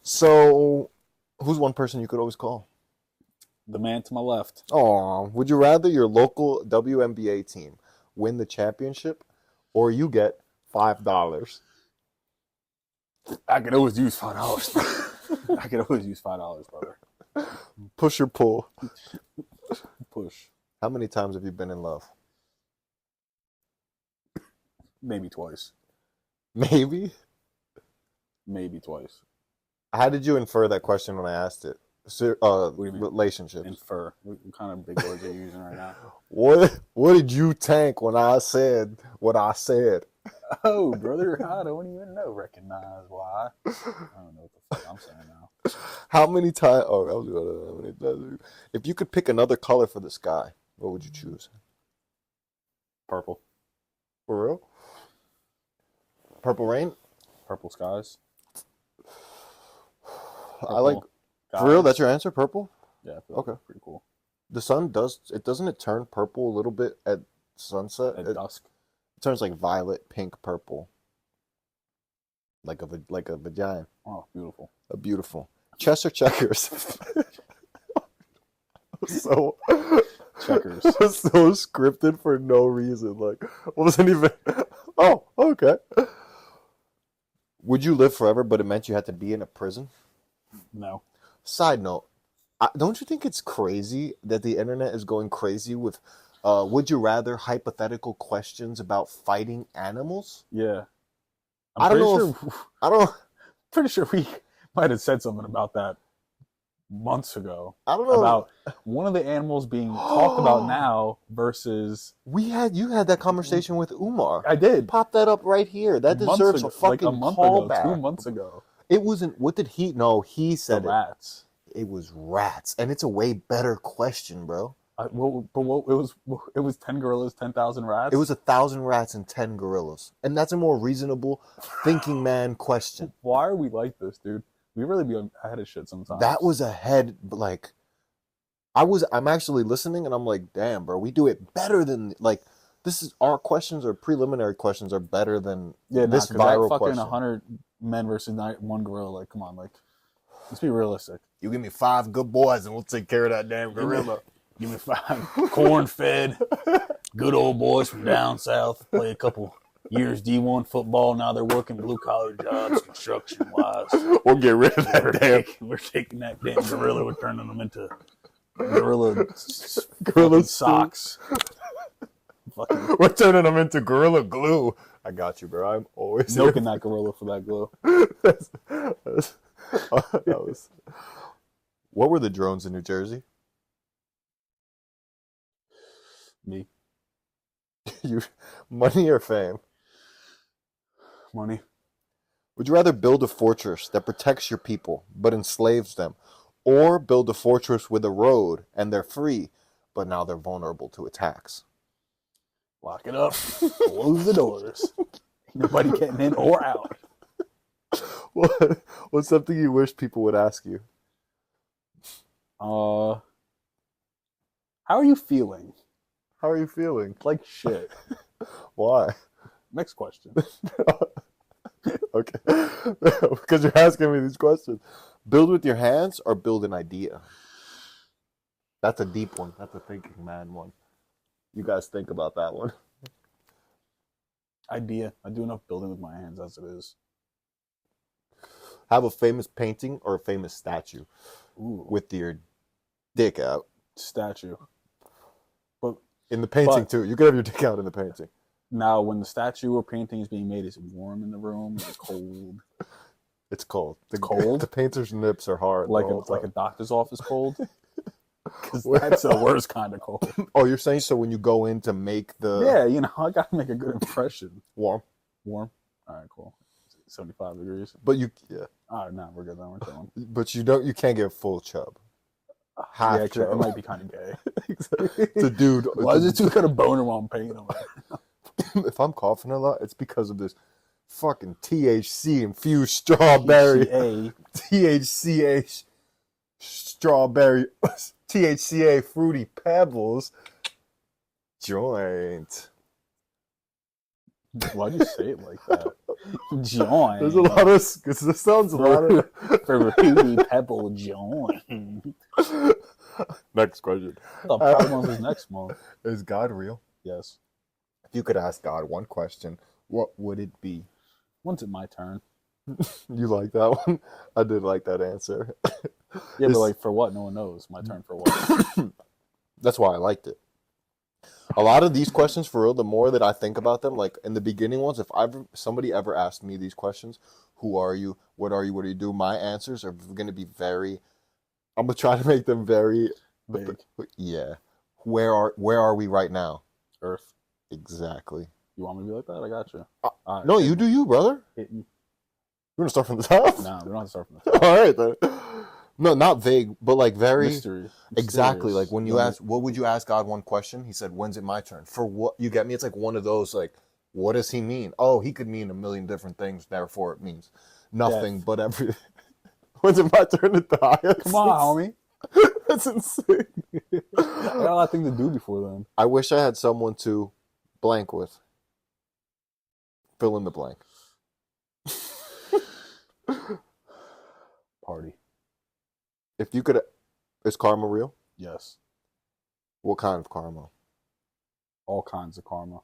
So, who's one person you could always call? The man to my left. Oh, would you rather your local WNBA team win the championship or you get $5? I could always use $5. I could always use $5, brother. Push or pull? Push. How many times have you been in love? Maybe twice. Maybe? Maybe twice. How did you infer that question when I asked it? What do you mean? Relationships. Infer. What kind of big words are you using right now? What did you tank when I said what I said? Oh, brother, I don't even know. Recognize why. I don't know what the fuck I'm saying now. How many times? Oh, I was gonna. How many times? If you could pick another color for the sky, what would you choose? Purple. For real? Purple rain? Purple skies. I like. Skies. For real? That's your answer? Purple? Yeah. Okay. Pretty cool. The sun doesn't it turn purple a little bit at sunset? At dusk. It turns like violet, pink, purple. Like a vagina. Oh, beautiful. A beautiful. Chess or checkers? So Checkers. so scripted for no reason. Like wasn't even. Oh, okay. Would you live forever, but it meant you had to be in a prison? No. Side note, don't you think it's crazy that the internet is going crazy with would you rather hypothetical questions about fighting animals? Yeah. I don't know. I don't. Pretty sure we might have said something about that months ago. I don't know about one of the animals being talked about now versus you had that conversation with Umar. I did. Pop that up right here. That deserves a fucking like a month callback. ago, 2 months ago. It wasn't. What did he? No, he said The rats. It was rats, and it's a way better question, bro. It was 10 gorillas, 10,000 rats. It was 1,000 rats and 10 gorillas, and that's a more reasonable thinking man question. Why are we like this, dude? We really be ahead of shit sometimes. That was ahead, like I'm actually listening, and I'm like, damn, bro, we do it better than like this is our questions or preliminary questions are better than this viral fucking question. 100 men versus 1 gorilla. Like, come on, like, let's be realistic. You give me 5 good boys, and we'll take care of that damn gorilla. Give me 5 corn-fed, good old boys from down south. Play a couple years D1 football. Now they're working blue-collar jobs, construction-wise. We'll get rid of that We're taking that damn gorilla. We're turning them into gorilla socks. We're turning them into gorilla glue. I got you, bro. I'm always milking that gorilla for that glue. That was. What were the drones in New Jersey? Me. You, money or fame? Money. Would you rather build a fortress that protects your people but enslaves them, or build a fortress with a road and they're free, but now they're vulnerable to attacks? Lock it up. Close the doors. Ain't nobody getting in or out. What's something you wish people would ask you? How are you feeling? How are you feeling? Like shit. Why? Next question. Okay. Because you're asking me these questions. Build with your hands or build an idea? That's a deep one. That's a thinking man one. You guys think about that one. Idea. I do enough building with my hands as it is. Have a famous painting or a famous statue. Ooh. With your dick out. Statue. In the painting too. You could have your dick out in the painting. Now, when the statue or painting is being made, is it warm in the room? Is it cold? It's cold. Cold? The painter's nips are hard. Like a doctor's office cold? Because that's the worst kind of cold. Oh, you're saying so when you go in to make the... Yeah, I got to make a good impression. Warm? Warm? All right, cool. 75 degrees. But you... Yeah. All right, nah, we're good then. We're chilling. But you can't get full chub. Half yeah, chub. It might be kind of gay. It's a dude. Why is it too kind of boner while I'm painting them? If I'm coughing a lot, it's because of this fucking THC infused strawberry. THCA strawberry. THCA fruity pebbles joint. Why'd you say it like that? Join. There's a lot of. Cause this sounds a lot of. For Fruity Pebble join. Next question. The Pride Month is next month. Is God real? Yes. If you could ask God one question, what would it be? When's it my turn? You like that one? I did like that answer. Yeah, but like for what? No one knows. My turn for what? That's why I liked it. A lot of these questions, for real, the more that I think about them, like in the beginning ones, if somebody ever asked me these questions, who are you? What are you? What do you do? My answers are going to be very. I'm gonna try to make them very Big. Yeah. Where are we right now? Earth. Exactly. You want me to be like that? I got you. Right, no, you do you, brother. hit me. You want to start from the top? No, we don't have to start from the top. All right then. No, not vague, but like very Mystery. exactly. Like when you Yeah. ask, what would you ask God one question? He said, "When's it my turn?" For what? You get me? It's like one of those. Like, what does he mean? Oh, he could mean a million different things. Therefore, it means nothing but every. When's it my turn to die? Come on, homie. That's insane. I got a lot of things to do before then. I wish I had someone to blank with. Fill in the blank. Party. If you could, is karma real? Yes. What kind of karma? All kinds of karma.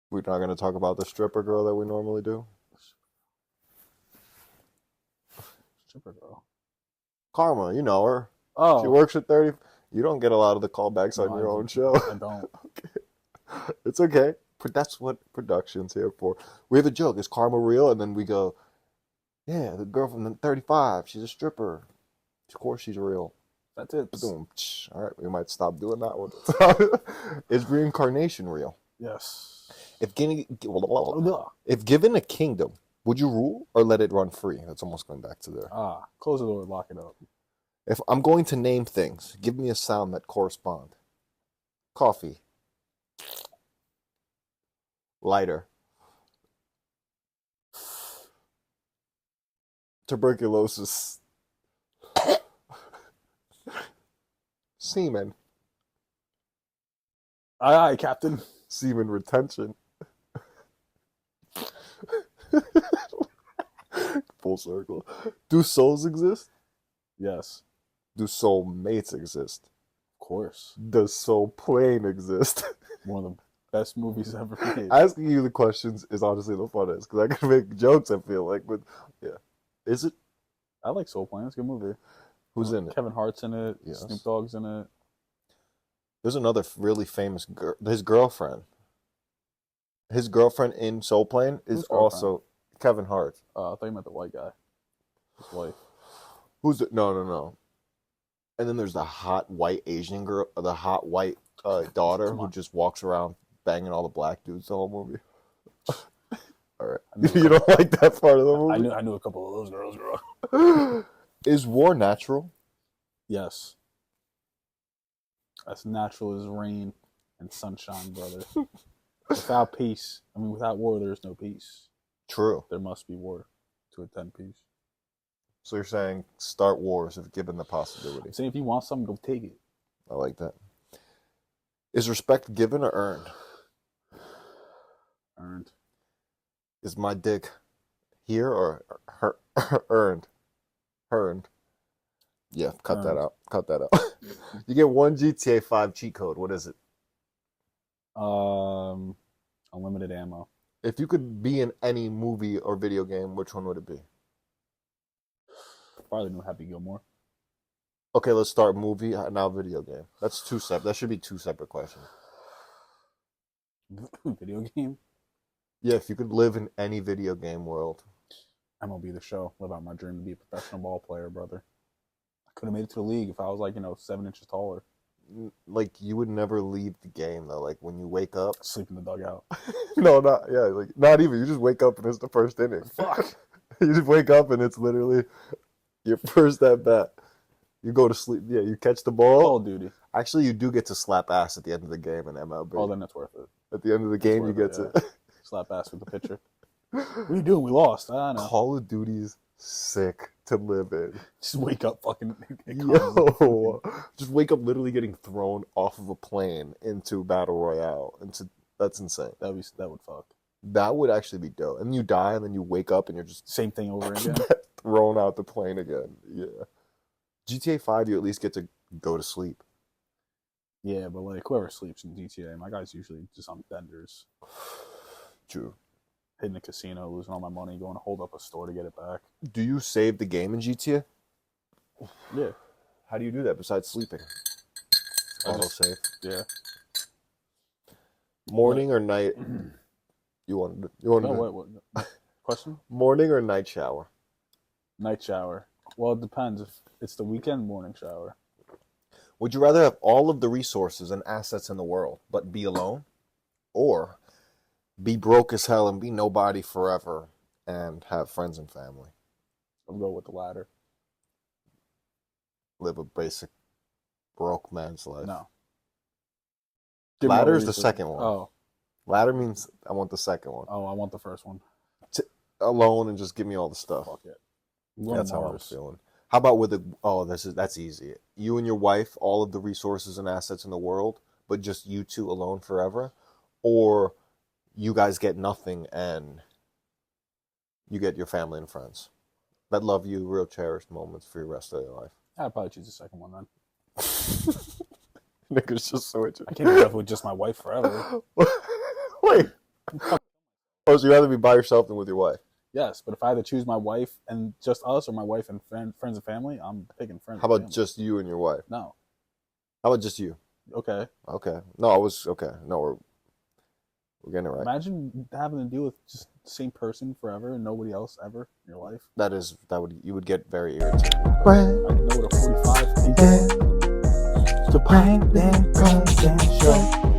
We're not going to talk about the stripper girl that we normally do. Stripper girl. Karma, you know her. Oh. She works at 30. You don't get a lot of the callbacks on your own show. I don't. Okay. It's okay. But that's what production's here for. We have a joke. Is karma real? And then we go, yeah, the girl from the 35, she's a stripper. Of course she's real. That's it. Boom. All right, we might stop doing that one. Is reincarnation real? Yes. If given a kingdom, would you rule or let it run free? That's almost going back to there. Close the door, lock it up. If I'm going to name things, give me a sound that correspond. Coffee. Lighter. Tuberculosis. Semen. Aye, aye, Captain. Semen retention. Full circle. Do souls exist? Yes. Do soul mates exist? Of course. Does soul plane exist? One of the best movies ever made. Asking you the questions is honestly the funnest because I can make jokes, I feel like, but yeah. Is it? I like Soul Plane. It's a good movie. Who's in it? Kevin Hart's in it. Yes. Snoop Dogg's in it. There's another really famous girl. His girlfriend. His girlfriend in Soul Plane is Whose girlfriend? also Kevin Hart. I thought you meant the white guy. His wife. Who's the, no. And then there's the hot white Asian girl, the hot white daughter who just walks around banging all the black dudes the whole movie. All right, you don't like that part of the movie? I knew a couple of those girls growing up. Is war natural? Yes. As natural as rain and sunshine, brother. Without peace, without war, there is no peace. True. There must be war to attend peace. So you're saying start wars if given the possibility. I'm saying if you want something, go take it. I like that. Is respect given or earned? Earned. Is my dick here or earned? Earned. Yeah, cut that out. Cut that out. You get one GTA 5 cheat code. What is it? Unlimited ammo. If you could be in any movie or video game, which one would it be? Probably no Happy Gilmore. Okay, let's start movie, now video game. That's two separate. That should be two separate questions. Video game? Yeah, if you could live in any video game world. MLB The Show. Live out my dream to be a professional ball player, brother. I could have made it to the league if I was 7 inches taller. Like, you would never leave the game, though. Like, when you wake up. Sleep in the dugout. No, not even. You just wake up and it's the first inning. Fuck. You just wake up and it's literally your first at bat. You go to sleep. Yeah, you catch the ball. Call of Duty. Actually, you do get to slap ass at the end of the game in MLB. Oh, then that's worth it. At the end of the game, you get to slap ass with the pitcher. What are you doing? We lost. I know. Call of Duty's sick to live in. Just wake up fucking. Yo, just wake up literally getting thrown off of a plane into Battle Royale. That's insane. That would fuck. That would actually be dope. And you die, and then you wake up, and you're just Same thing over again. thrown out the plane again. Yeah. GTA 5, you at least get to go to sleep. Yeah, but like whoever sleeps in GTA, my guy's usually just on benders, True. hitting the casino, losing all my money, going to hold up a store to get it back. Do you save the game in GTA? Yeah, How do you do that besides sleeping? I Auto just- save. yeah. Morning or night? You want No, what? Question? morning or night shower? Night shower. Well, it depends. If it's the weekend, morning shower. Would you rather have all of the resources and assets in the world but be alone, or be broke as hell and be nobody forever and have friends and family? I'll go with the latter. Live a basic broke man's life. No. Ladder is the second one. Oh, Ladder means I want the second one. I want the first one. Alone and just give me all the stuff. Fuck it. I'm going That's to how I'm Mars. feeling. How about with that's easy. You and your wife, all of the resources and assets in the world, but just you two alone forever, or you guys get nothing and you get your family and friends that love you, real cherished moments for the rest of your life. I'd probably choose the second one then. Niggas just switch I can't live with just my wife forever. Wait. Oh, so you rather be by yourself than with your wife? Yes, but if I had to choose my wife and just us, or my wife and friends and family, I'm picking friends. How and about family. just you and your wife? No? How about just you? Okay. Okay. No, I was okay. No, we're getting it right. Imagine having to deal with just the same person forever and nobody else ever in your life. You would get very irritated. I know what a 45 is. The Prank Bank Content Show.